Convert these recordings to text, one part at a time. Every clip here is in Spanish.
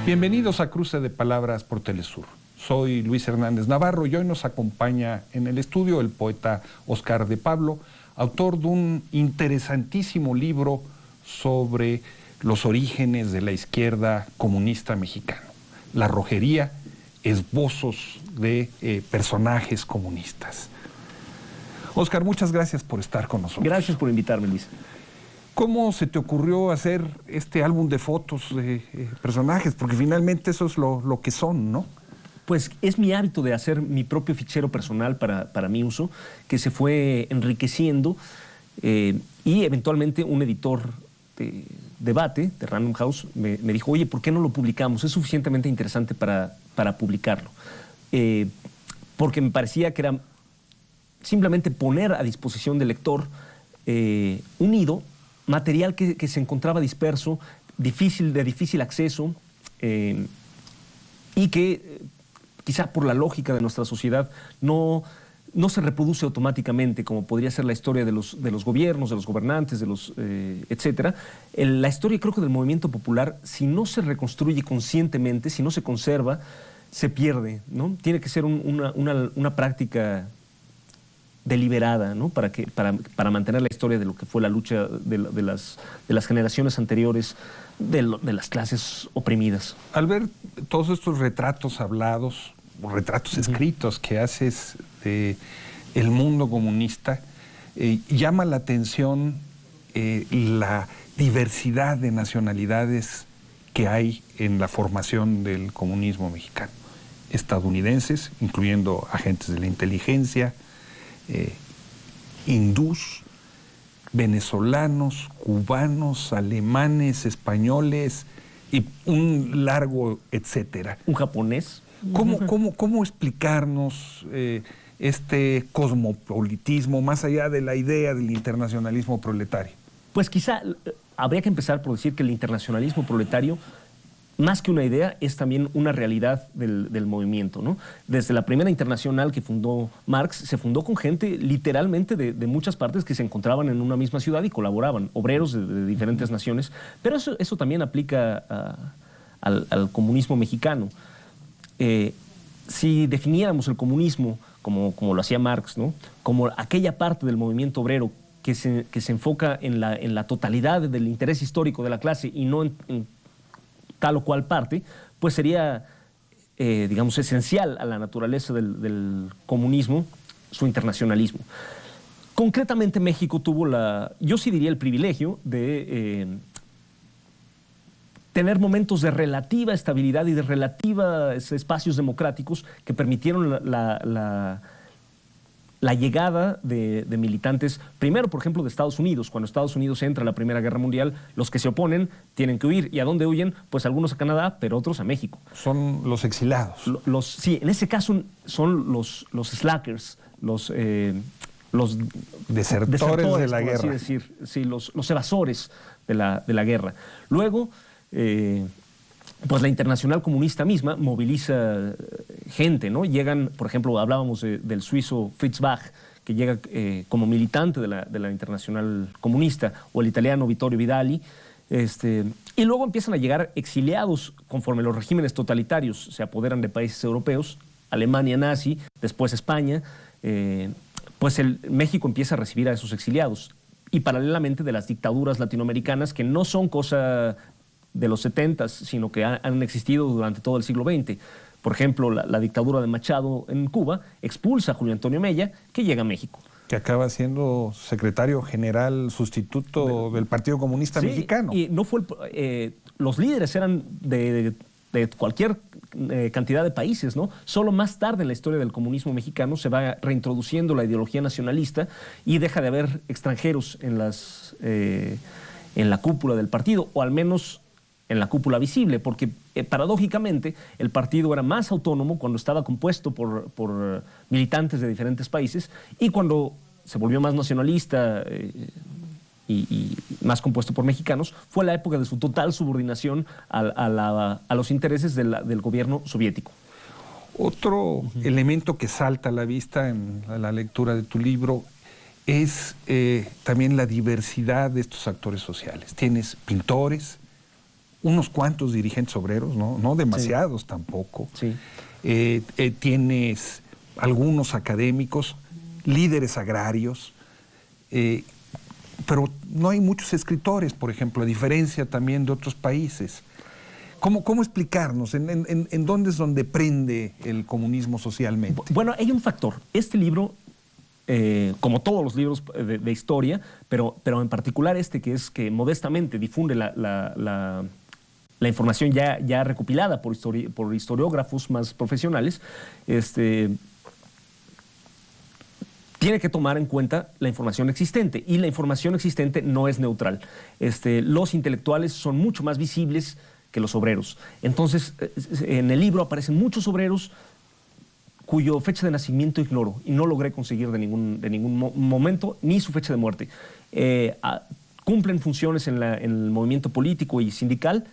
Bienvenidos a Cruce de Palabras por Telesur. Soy Luis Hernández Navarro y hoy nos acompaña en el estudio el poeta Óscar de Pablo, autor de un interesantísimo libro sobre los orígenes de la izquierda comunista mexicana. La Rojería, esbozos de personajes comunistas. Óscar, muchas gracias por estar con nosotros. Gracias por invitarme, Luis. ¿Cómo se te ocurrió hacer este álbum de fotos de personajes? Porque finalmente eso es lo que son, ¿no? Pues es mi hábito de hacer mi propio fichero personal para mi uso, que se fue enriqueciendo y eventualmente un editor de debate de Random House me dijo, oye, ¿por qué no lo publicamos? Es suficientemente interesante para publicarlo. Porque me parecía que era simplemente poner a disposición del lector unido material que se encontraba disperso, de difícil acceso y que quizá por la lógica de nuestra sociedad no se reproduce automáticamente, como podría ser la historia de los gobiernos, de los gobernantes, etcétera. La historia, creo que del movimiento popular, si no se reconstruye conscientemente, si no se conserva, se pierde, ¿no? Tiene que ser una práctica deliberada, ¿no? Para mantener la historia de lo que fue la lucha de las generaciones anteriores, de las clases oprimidas. Al ver todos estos retratos hablados, o retratos escritos que haces de el mundo comunista, llama la atención la diversidad de nacionalidades que hay en la formación del comunismo mexicano. Estadounidenses, incluyendo agentes de la inteligencia, hindús, venezolanos, cubanos, alemanes, españoles y un largo etcétera. Un japonés. ¿Cómo explicarnos este cosmopolitismo más allá de la idea del internacionalismo proletario? Pues quizá habría que empezar por decir que el internacionalismo proletario, más que una idea, es también una realidad del movimiento, ¿no? Desde la primera internacional que fundó Marx, se fundó con gente literalmente de muchas partes que se encontraban en una misma ciudad y colaboraban, obreros de diferentes naciones, pero eso también aplica al comunismo mexicano. Si definiéramos el comunismo como lo hacía Marx, ¿no? Como aquella parte del movimiento obrero que se enfoca en la totalidad del interés histórico de la clase y no en tal o cual parte, pues sería, digamos, esencial a la naturaleza del comunismo, su internacionalismo. Concretamente, México tuvo yo sí diría el privilegio de tener momentos de relativa estabilidad y de relativos espacios democráticos que permitieron la llegada de militantes, primero, por ejemplo, de Estados Unidos. Cuando Estados Unidos entra a la Primera Guerra Mundial, los que se oponen tienen que huir. ¿Y a dónde huyen? Pues algunos a Canadá, pero otros a México. Son los exilados. Sí, en ese caso son los slackers, los desertores de la guerra. Así decir, sí, los evasores de la guerra. Luego, pues la Internacional Comunista misma moviliza gente, ¿no? Llegan, por ejemplo, hablábamos del suizo Fritz Bach, que llega como militante de la Internacional Comunista, o el italiano Vittorio Vidali, y luego empiezan a llegar exiliados conforme los regímenes totalitarios se apoderan de países europeos, Alemania nazi, después España, pues México empieza a recibir a esos exiliados, y paralelamente de las dictaduras latinoamericanas que no son cosa de los 70s, sino que han existido durante todo el siglo XX. Por ejemplo, la dictadura de Machado en Cuba expulsa a Julio Antonio Mella, que llega a México. Que acaba siendo secretario general sustituto del Partido Comunista Mexicano. Y no fue los líderes eran de cualquier cantidad de países, ¿no? Solo más tarde en la historia del comunismo mexicano se va reintroduciendo la ideología nacionalista y deja de haber extranjeros en la cúpula del partido, o al menos en la cúpula visible, porque paradójicamente el partido era más autónomo cuando estaba compuesto por militantes de diferentes países, y cuando se volvió más nacionalista y más compuesto por mexicanos, fue la época de su total subordinación a los intereses del gobierno soviético. Otro elemento que salta a la vista en la lectura de tu libro es también la diversidad de estos actores sociales. Tienes pintores, unos cuantos dirigentes obreros, no demasiados tampoco. Sí. Tienes algunos académicos, líderes agrarios, pero no hay muchos escritores, por ejemplo, a diferencia también de otros países. ¿Cómo explicarnos? ¿En dónde es donde prende el comunismo socialmente? Bueno, hay un factor. Este libro, como todos los libros de historia, pero en particular este que modestamente difunde la información ya recopilada por historiógrafos más profesionales, tiene que tomar en cuenta la información existente, y la información existente no es neutral. Los intelectuales son mucho más visibles que los obreros. Entonces, en el libro aparecen muchos obreros cuyo fecha de nacimiento ignoro y no logré conseguir de ningún momento, ni su fecha de muerte. Cumplen funciones en el movimiento político y sindical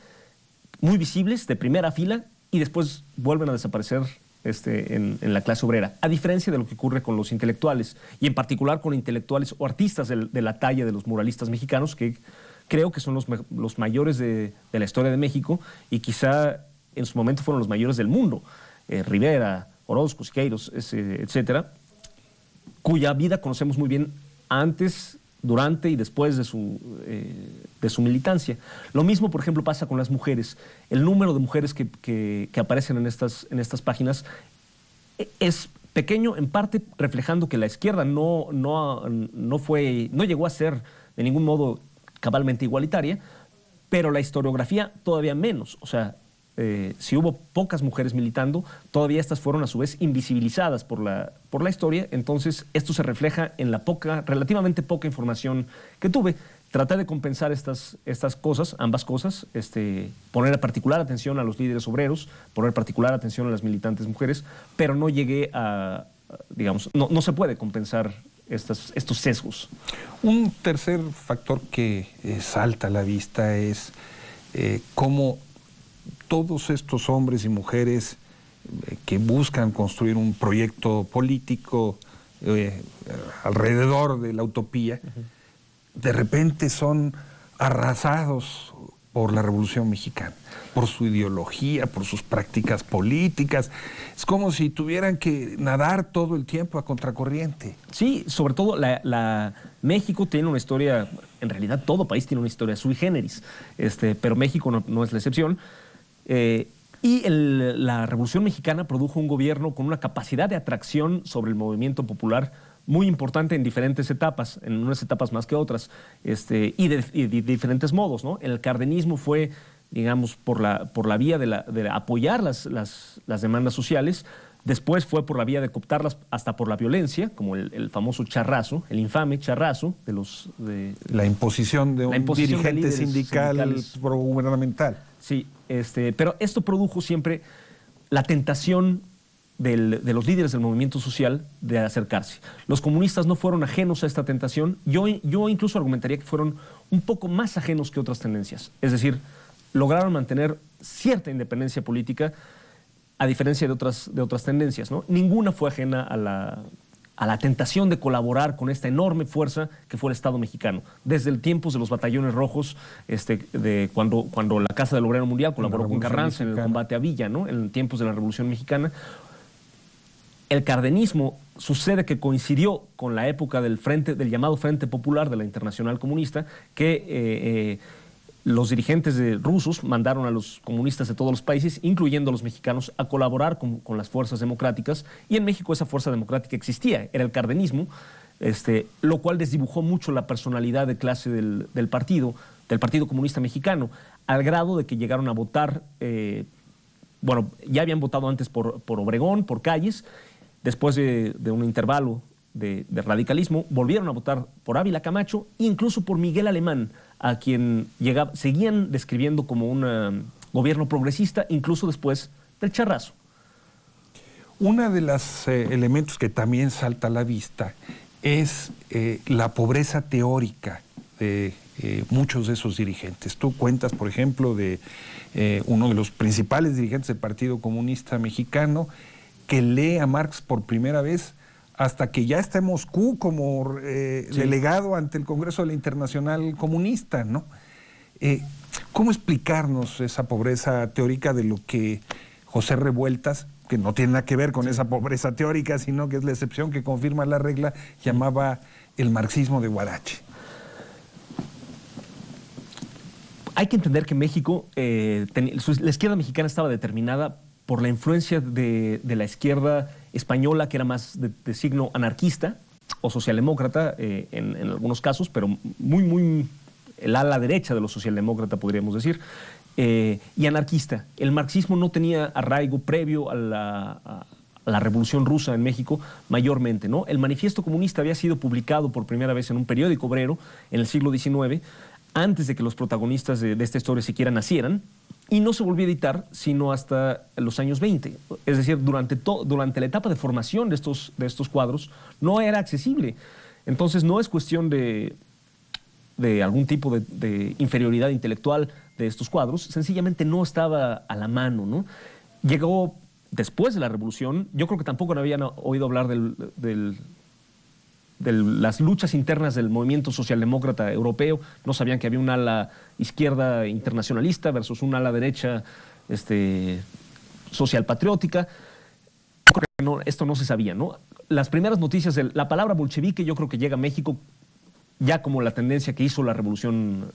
muy visibles, de primera fila, y después vuelven a desaparecer en la clase obrera, a diferencia de lo que ocurre con los intelectuales, y en particular con intelectuales o artistas de la talla de los muralistas mexicanos, que creo que son los mayores de la historia de México, y quizá en su momento fueron los mayores del mundo. Rivera, Orozco, Siqueiros, etcétera, cuya vida conocemos muy bien antes, durante y después de su militancia. Lo mismo, por ejemplo, pasa con las mujeres. El número de mujeres que aparecen en estas páginas es pequeño, en parte reflejando que la izquierda no llegó a ser de ningún modo cabalmente igualitaria, pero la historiografía todavía menos. O sea, si hubo pocas mujeres militando, todavía estas fueron a su vez invisibilizadas por la historia. Entonces esto se refleja en la relativamente poca información que tuve. Traté de compensar estas cosas, ambas cosas, poner particular atención a los líderes obreros, poner particular atención a las militantes mujeres, pero no llegué a, digamos, no se puede compensar estos sesgos. Un tercer factor que salta a la vista es cómo todos estos hombres y mujeres que buscan construir un proyecto político alrededor de la utopía, de repente son arrasados por la Revolución Mexicana, por su ideología, por sus prácticas políticas. Es como si tuvieran que nadar todo el tiempo a contracorriente. Sí, sobre todo México tiene una historia, en realidad todo país tiene una historia sui generis, pero México no es la excepción. Y la Revolución Mexicana produjo un gobierno con una capacidad de atracción sobre el movimiento popular muy importante en diferentes etapas, en unas etapas más que otras, y de diferentes modos, ¿no? El cardenismo fue, digamos, por la vía de apoyar las demandas sociales. Después fue por la vía de cooptarlas hasta por la violencia, como el famoso charrazo, el infame charrazo la imposición de un dirigente sindical progubernamental. Sí, pero esto produjo siempre la tentación de los líderes del movimiento social de acercarse. Los comunistas no fueron ajenos a esta tentación. Yo incluso argumentaría que fueron un poco más ajenos que otras tendencias. Es decir, lograron mantener cierta independencia política a diferencia de otras tendencias, ¿no? Ninguna fue ajena a la tentación de colaborar con esta enorme fuerza que fue el Estado mexicano. Desde el tiempos de los batallones rojos, cuando la Casa del Obrero Mundial colaboró con Carranza en el combate a Villa, ¿no? En tiempos de la Revolución Mexicana. El cardenismo sucede que coincidió con la época del llamado Frente Popular de la Internacional Comunista, que los dirigentes rusos mandaron a los comunistas de todos los países, incluyendo a los mexicanos, a colaborar con las fuerzas democráticas, y en México esa fuerza democrática existía, era el cardenismo, lo cual desdibujó mucho la personalidad de clase del Partido Comunista Mexicano, al grado de que llegaron a votar, ya habían votado antes por Obregón, por Calles. Después de un intervalo de radicalismo, volvieron a votar por Ávila Camacho e incluso por Miguel Alemán, a quien seguían describiendo como un gobierno progresista, incluso después del charrazo. Uno de los elementos que también salta a la vista es la pobreza teórica de muchos de esos dirigentes. Tú cuentas, por ejemplo, de uno de los principales dirigentes del Partido Comunista Mexicano, que lee a Marx por primera vez hasta que ya está en Moscú como delegado ante el Congreso de la Internacional Comunista, ¿no? ¿Cómo explicarnos esa pobreza teórica de lo que José Revueltas, que no tiene nada que ver con esa pobreza teórica, sino que es la excepción que confirma la regla, llamaba el marxismo de Huarache? Hay que entender que México, la izquierda mexicana estaba determinada por la influencia de la izquierda española, que era más de signo anarquista o socialdemócrata en algunos casos, pero muy el ala derecha de los socialdemócratas, podríamos decir, y anarquista. El marxismo no tenía arraigo previo a la Revolución Rusa en México, mayormente, ¿no? El Manifiesto Comunista había sido publicado por primera vez en un periódico obrero en el siglo XIX, antes de que los protagonistas de esta historia siquiera nacieran, y no se volvió a editar sino hasta los años 20. Es decir, durante la etapa de formación de estos cuadros no era accesible. Entonces no es cuestión de algún tipo de inferioridad intelectual de estos cuadros, sencillamente no estaba a la mano, ¿no? Llegó después de la Revolución. Yo creo que tampoco no habían oído hablar de las luchas internas del movimiento socialdemócrata europeo. No sabían que había un ala izquierda internacionalista versus un ala derecha socialpatriótica. Creo que esto no se sabía, ¿no? Las primeras noticias de la palabra bolchevique yo creo que llega a México ya como la tendencia que hizo la Revolución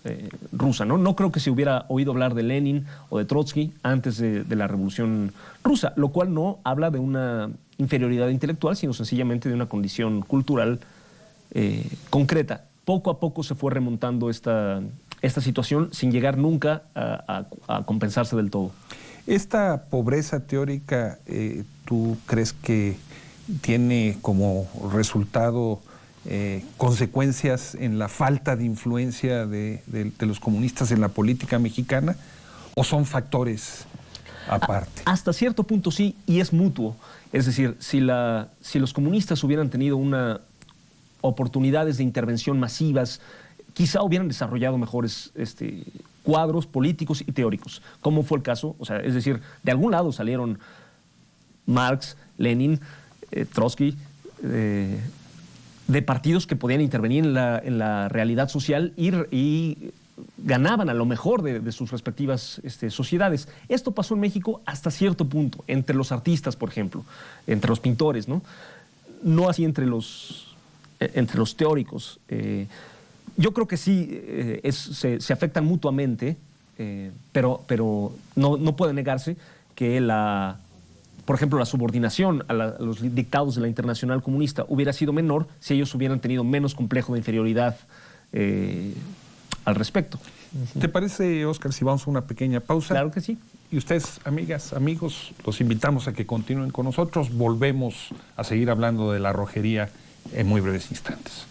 Rusa, ¿no? No creo que se hubiera oído hablar de Lenin o de Trotsky antes de la Revolución Rusa, lo cual no habla de una inferioridad intelectual, sino sencillamente de una condición cultural concreta. Poco a poco se fue remontando esta situación sin llegar nunca a compensarse del todo. ¿Esta pobreza teórica tú crees que tiene como resultado consecuencias en la falta de influencia de los comunistas en la política mexicana, o son factores aparte? Hasta cierto punto sí, y es mutuo. Es decir, si los comunistas hubieran tenido oportunidades de intervención masivas, quizá hubieran desarrollado mejores cuadros políticos y teóricos, como fue el caso. O sea, es decir, de algún lado salieron Marx, Lenin, Trotsky, de partidos que podían intervenir en la realidad social y ganaban a lo mejor de sus respectivas sociedades. Esto pasó en México hasta cierto punto, entre los artistas, por ejemplo, entre los pintores, ¿no? No así entre los teóricos. Yo creo que sí se afectan mutuamente, pero no puede negarse que por ejemplo, la subordinación a los dictados de la Internacional Comunista hubiera sido menor si ellos hubieran tenido menos complejo de inferioridad al respecto. ¿Te parece, Óscar, si vamos a una pequeña pausa? Claro que sí. Y ustedes, amigas, amigos, los invitamos a que continúen con nosotros. Volvemos a seguir hablando de la rojería en muy breves instantes.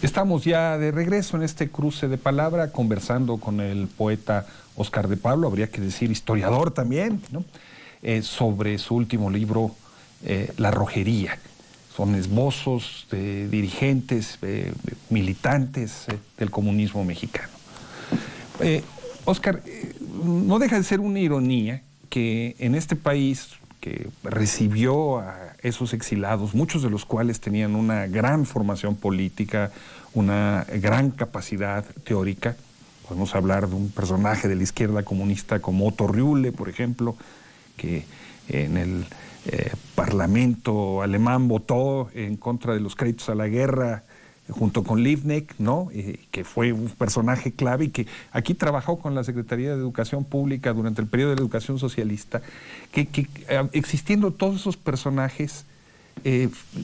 Estamos ya de regreso en este cruce de palabra, conversando con el poeta Óscar de Pablo, habría que decir historiador también, ¿no? Sobre su último libro, La rojería. Son esbozos de dirigentes, militantes del comunismo mexicano. Óscar, no deja de ser una ironía que en este país que recibió a esos exilados, muchos de los cuales tenían una gran formación política, una gran capacidad teórica. Podemos hablar de un personaje de la izquierda comunista como Otto Rühle, por ejemplo, que en el Parlamento alemán votó en contra de los créditos a la guerra junto con Liebknecht, ¿no? Que fue un personaje clave y que aquí trabajó con la Secretaría de Educación Pública durante el periodo de la educación socialista, que existiendo todos esos personajes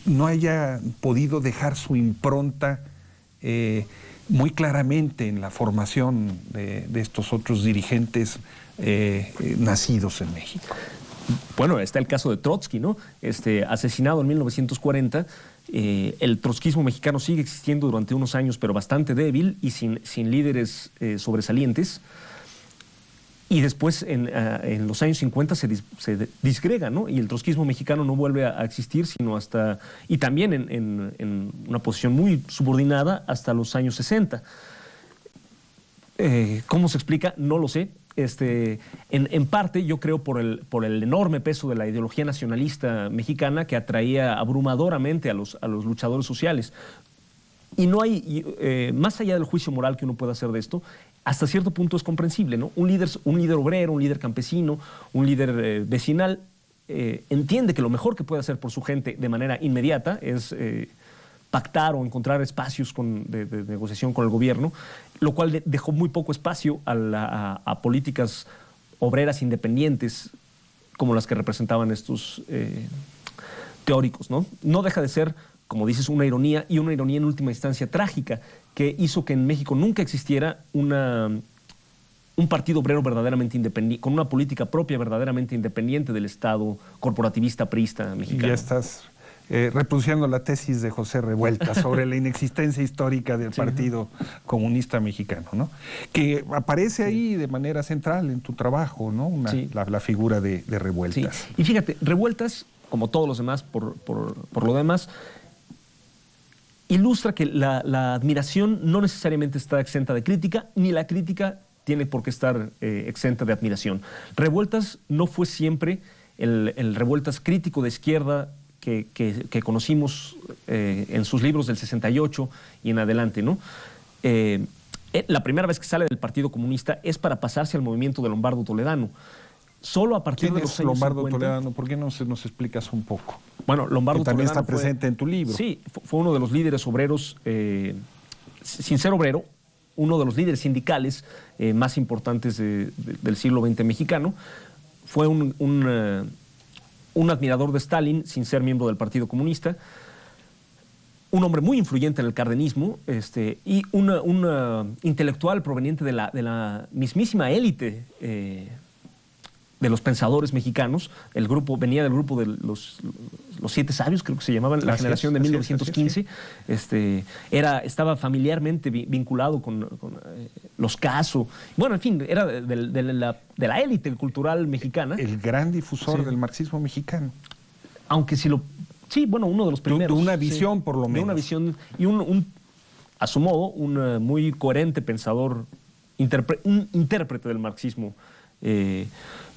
no haya podido dejar su impronta muy claramente en la formación de estos otros dirigentes nacidos en México. Bueno, está el caso de Trotsky, ¿no? Asesinado en 1940, el trotskismo mexicano sigue existiendo durante unos años, pero bastante débil y sin líderes sobresalientes. Y después, en los años 50, se disgrega, ¿no? Y el trotskismo mexicano no vuelve a existir, sino hasta... Y también en una posición muy subordinada hasta los años 60. ¿Cómo se explica? No lo sé. en parte, yo creo, por el enorme peso de la ideología nacionalista mexicana que atraía abrumadoramente a los luchadores sociales. Y no hay, más allá del juicio moral que uno pueda hacer de esto, hasta cierto punto es comprensible, ¿no? Un líder obrero, un líder campesino, un líder vecinal, entiende que lo mejor que puede hacer por su gente de manera inmediata es pactar o encontrar espacios de negociación con el gobierno, lo cual dejó muy poco espacio a políticas obreras independientes como las que representaban estos teóricos, ¿no? No deja de ser, como dices, una ironía, y una ironía en última instancia trágica, que hizo que en México nunca existiera un partido obrero verdaderamente independiente, con una política propia verdaderamente independiente del Estado corporativista priista mexicano. Ya estás reproduciendo la tesis de José Revueltas sobre la inexistencia histórica del Partido Comunista Mexicano, ¿no? Que aparece ahí de manera central en tu trabajo, ¿no? La figura de Revueltas. Sí. Y fíjate, Revueltas, como todos los demás, por lo demás, ilustra que la admiración no necesariamente está exenta de crítica, ni la crítica tiene por qué estar exenta de admiración. Revueltas no fue siempre el Revueltas crítico de izquierda que conocimos en sus libros del 68 y en adelante, ¿no? La primera vez que sale del Partido Comunista es para pasarse al movimiento de Lombardo Toledano. Solo a partir de los años Lombardo 50, Toledano? ¿Por qué no nos explicas un poco? Bueno, Lombardo que también Toledano está presente en tu libro. Sí, fue uno de los líderes obreros, sin ser obrero, uno de los líderes sindicales más importantes del siglo XX mexicano. Fue un admirador de Stalin, sin ser miembro del Partido Comunista, un hombre muy influyente en el cardenismo, y un intelectual proveniente de la mismísima élite de los pensadores mexicanos. El grupo venía del grupo de los Siete Sabios, creo que se llamaban, la generación de 1915. Estaba familiarmente vinculado con los Caso. Bueno, en fin, era de la élite cultural mexicana. El gran difusor del marxismo mexicano. Aunque sí, bueno, uno de los primeros. De una visión, por lo menos. De una visión y a su modo, un muy coherente pensador, un intérprete del marxismo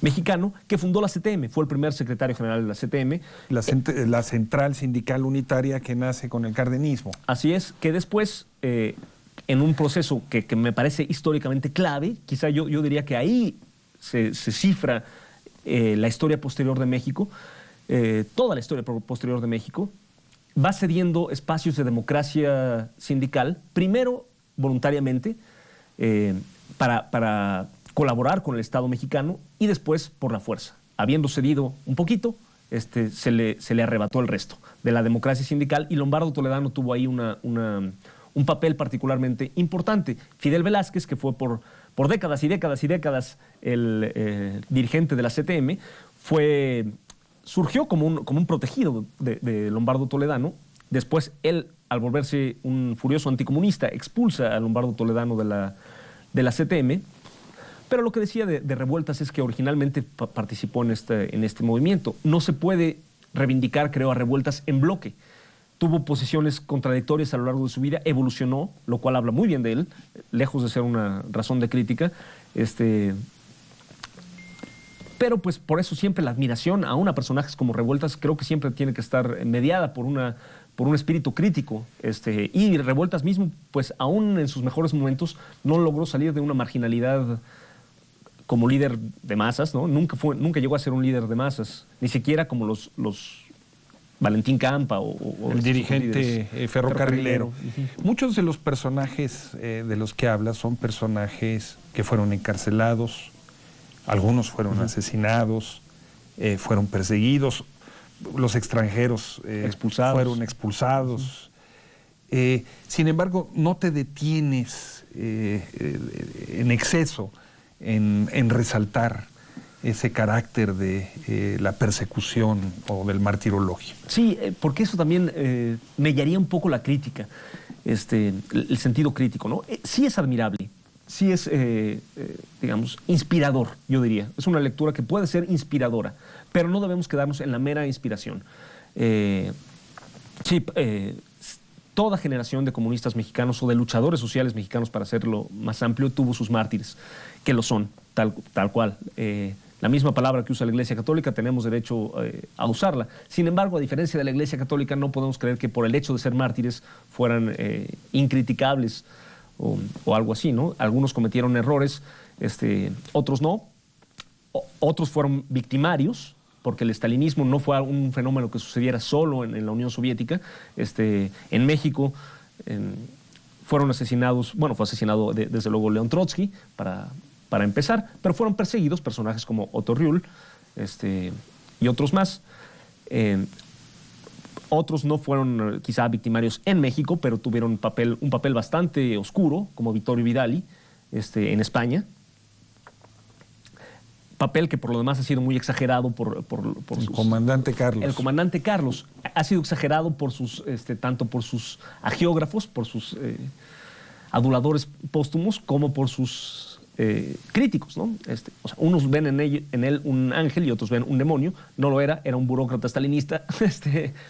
mexicano, que fundó la CTM, fue el primer secretario general de la CTM. La Central Sindical Unitaria, que nace con el cardenismo. Así es, que después, en un proceso que me parece históricamente clave, quizá yo diría que ahí se cifra la historia posterior de México, toda la historia posterior de México, va cediendo espacios de democracia sindical, primero voluntariamente, para colaborar con el Estado mexicano, y después por la fuerza. Habiendo cedido un poquito, se le arrebató el resto de la democracia sindical, y Lombardo Toledano tuvo ahí un papel particularmente importante. Fidel Velázquez, que fue por décadas y décadas y décadas el dirigente de la CTM, surgió como un protegido de Lombardo Toledano. Después él, al volverse un furioso anticomunista, expulsa a Lombardo Toledano de la CTM. Pero lo que decía de Revueltas es que originalmente participó en este movimiento. No se puede reivindicar, creo, a Revueltas en bloque. Tuvo posiciones contradictorias a lo largo de su vida, evolucionó, lo cual habla muy bien de él, lejos de ser una razón de crítica. Pero pues por eso siempre la admiración a personajes como Revueltas creo que siempre tiene que estar mediada por un espíritu crítico. Y Revueltas mismo, pues aún en sus mejores momentos, no logró salir de una marginalidad como líder de masas, ¿no? Nunca llegó a ser un líder de masas, ni siquiera como los Valentín Campa o el dirigente ferrocarrilero. Uh-huh. Muchos de los personajes de los que hablas son personajes que fueron encarcelados, algunos fueron asesinados, fueron perseguidos, los extranjeros fueron expulsados. Sin embargo, no te detienes en exceso en resaltar ese carácter de la persecución o del martirologio. Sí, porque eso también mellaría un poco la crítica, el sentido crítico, ¿no? Sí es admirable, sí es, digamos, inspirador, yo diría. Es una lectura que puede ser inspiradora, pero no debemos quedarnos en la mera inspiración. toda generación de comunistas mexicanos o de luchadores sociales mexicanos, para hacerlo más amplio, tuvo sus mártires, que lo son, tal cual. La misma palabra que usa la Iglesia Católica, tenemos derecho a usarla. Sin embargo, a diferencia de la Iglesia Católica, no podemos creer que por el hecho de ser mártires fueran incriticables o algo así, ¿no? Algunos cometieron errores, otros no. Otros fueron victimarios, porque el estalinismo no fue un fenómeno que sucediera solo en la Unión Soviética. En México fueron asesinados, bueno, fue asesinado desde luego León Trotsky, para empezar, pero fueron perseguidos personajes como Otto Rühl y otros más. Otros no fueron quizá victimarios en México, pero tuvieron un papel bastante oscuro, como Vittorio Vidali en España. Papel que por lo demás ha sido muy exagerado por el comandante Carlos. El comandante Carlos ha sido exagerado por tanto por sus agiógrafos, por sus aduladores póstumos, como por sus críticos, ¿no? O sea, unos ven en él un ángel y otros ven un demonio. No lo era un burócrata stalinista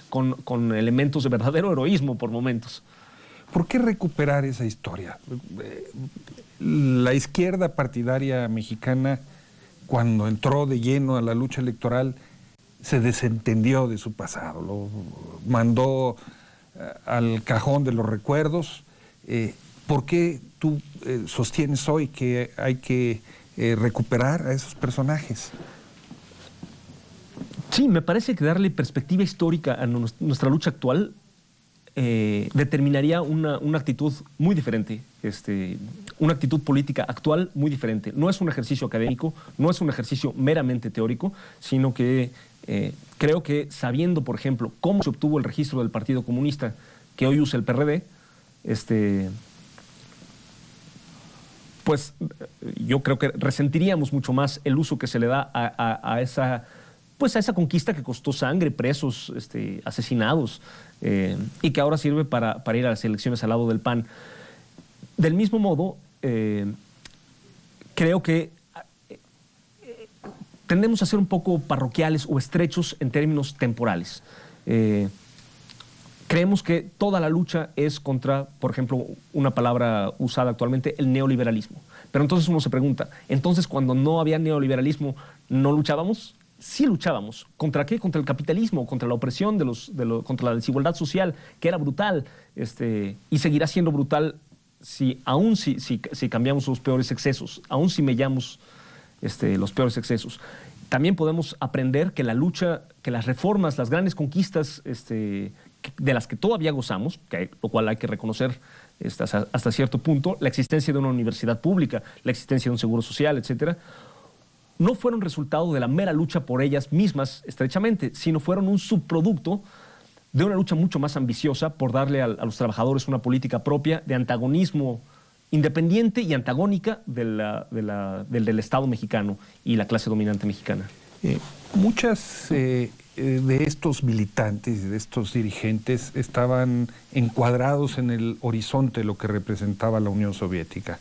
con elementos de verdadero heroísmo por momentos. ¿Por qué recuperar esa historia? La izquierda partidaria mexicana, cuando entró de lleno a la lucha electoral, se desentendió de su pasado, lo mandó al cajón de los recuerdos. ¿Por qué tú sostienes hoy que hay que recuperar a esos personajes? Sí, me parece que darle perspectiva histórica a nuestra lucha actual determinaría una actitud muy diferente, una actitud política actual muy diferente. No es un ejercicio académico, no es un ejercicio meramente teórico, sino que creo que sabiendo, por ejemplo, cómo se obtuvo el registro del Partido Comunista que hoy usa el PRD, pues yo creo que resentiríamos mucho más el uso que se le da a esa conquista que costó sangre, presos, asesinados, y que ahora sirve para ir a las elecciones al lado del PAN. Del mismo modo, creo que tendemos a ser un poco parroquiales o estrechos en términos temporales. Creemos que toda la lucha es contra, por ejemplo, una palabra usada actualmente, el neoliberalismo. Pero entonces uno se pregunta, entonces cuando no había neoliberalismo, ¿no luchábamos? Sí luchábamos. ¿Contra qué? Contra el capitalismo, contra la opresión, contra la desigualdad social, que era brutal, y seguirá siendo brutal aún si cambiamos los peores excesos, aún si mellamos los peores excesos. También podemos aprender que la lucha, que las reformas, las grandes conquistas de las que todavía gozamos, lo cual hay que reconocer hasta cierto punto, la existencia de una universidad pública, la existencia de un seguro social, etcétera, no fueron resultado de la mera lucha por ellas mismas estrechamente, sino fueron un subproducto de una lucha mucho más ambiciosa por darle a los trabajadores una política propia de antagonismo independiente y antagónica del Estado mexicano y la clase dominante mexicana. Muchas de estos militantes, de estos dirigentes, estaban encuadrados en el horizonte de lo que representaba la Unión Soviética,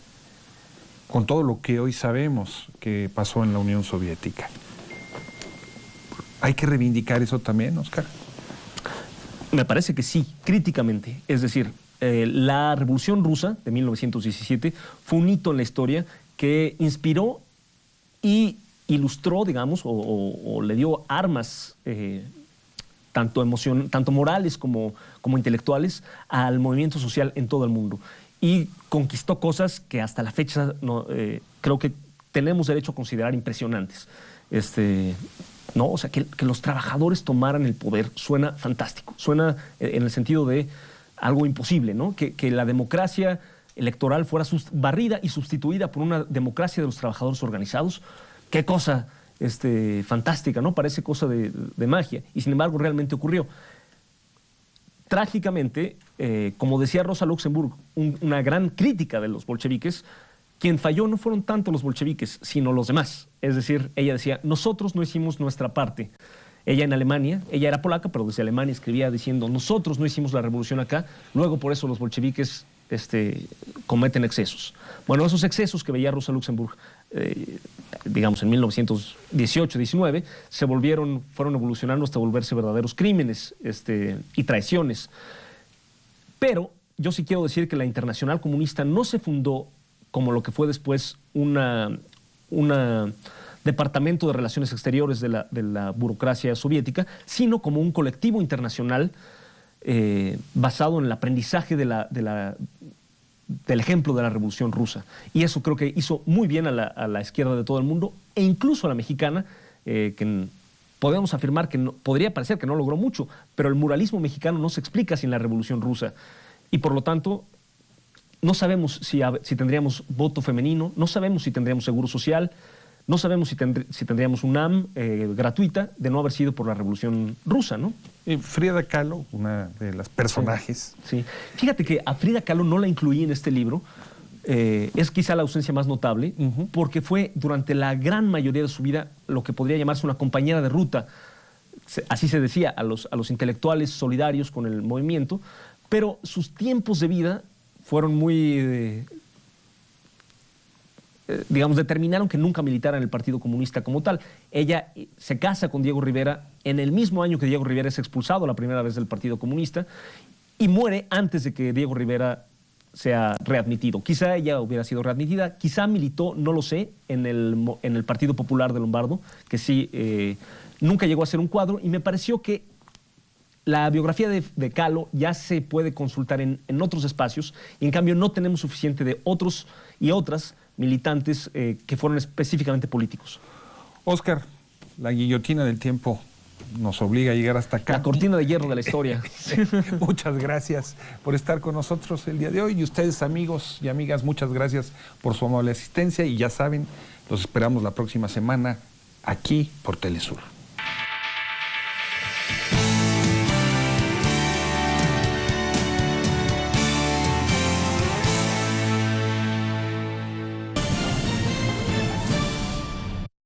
con todo lo que hoy sabemos que pasó en la Unión Soviética. ¿Hay que reivindicar eso también, Oscar? Me parece que sí, críticamente. Es decir, la Revolución Rusa de 1917 fue un hito en la historia que inspiró y ilustró, digamos, o le dio armas tanto morales como intelectuales al movimiento social en todo el mundo. Y conquistó cosas que hasta la fecha creo que tenemos derecho a considerar impresionantes. ¿No? O sea, que los trabajadores tomaran el poder suena fantástico, suena en el sentido de algo imposible, ¿no? Que la democracia electoral fuera barrida y sustituida por una democracia de los trabajadores organizados. Qué cosa fantástica, ¿no? Parece cosa de magia, y sin embargo realmente ocurrió. Trágicamente, como decía Rosa Luxemburg, una gran crítica de los bolcheviques, quien falló no fueron tanto los bolcheviques, sino los demás. Es decir, ella decía, nosotros no hicimos nuestra parte. Ella en Alemania, ella era polaca, pero desde Alemania escribía diciendo, nosotros no hicimos la revolución acá, luego por eso los bolcheviques cometen excesos. Bueno, esos excesos que veía Rosa Luxemburg, digamos en 1918-19, fueron evolucionando hasta volverse verdaderos crímenes y traiciones. Pero yo sí quiero decir que la Internacional Comunista no se fundó como lo que fue después un departamento de relaciones exteriores de la burocracia soviética, sino como un colectivo internacional basado en el aprendizaje del ejemplo de la Revolución Rusa. Y eso creo que hizo muy bien a la izquierda de todo el mundo, e incluso a la mexicana, que podemos afirmar que podría parecer que no logró mucho, pero el muralismo mexicano no se explica sin la Revolución Rusa. Y por lo tanto, no sabemos si tendríamos voto femenino, no sabemos si tendríamos seguro social, no sabemos si tendríamos UNAM gratuita de no haber sido por la Revolución Rusa, ¿no? Frida Kahlo, una de las personajes. Sí. Fíjate que a Frida Kahlo no la incluí en este libro. Es quizá la ausencia más notable, porque fue durante la gran mayoría de su vida lo que podría llamarse una compañera de ruta. Así se decía a los intelectuales solidarios con el movimiento, pero sus tiempos de vida fueron muy... digamos, determinaron que nunca militara en el Partido Comunista como tal. Ella se casa con Diego Rivera en el mismo año que Diego Rivera es expulsado la primera vez del Partido Comunista y muere antes de que Diego Rivera sea readmitido. Quizá ella hubiera sido readmitida, quizá militó, no lo sé, en el Partido Popular de Lombardo, que sí, nunca llegó a ser un cuadro, y me pareció que la biografía de Kahlo ya se puede consultar en otros espacios, y en cambio no tenemos suficiente de otros y otras militantes que fueron específicamente políticos. Óscar, la guillotina del tiempo nos obliga a llegar hasta acá. La cortina de hierro de la historia. Muchas gracias por estar con nosotros el día de hoy. Y ustedes, amigos y amigas, muchas gracias por su amable asistencia. Y ya saben, los esperamos la próxima semana aquí por Telesur.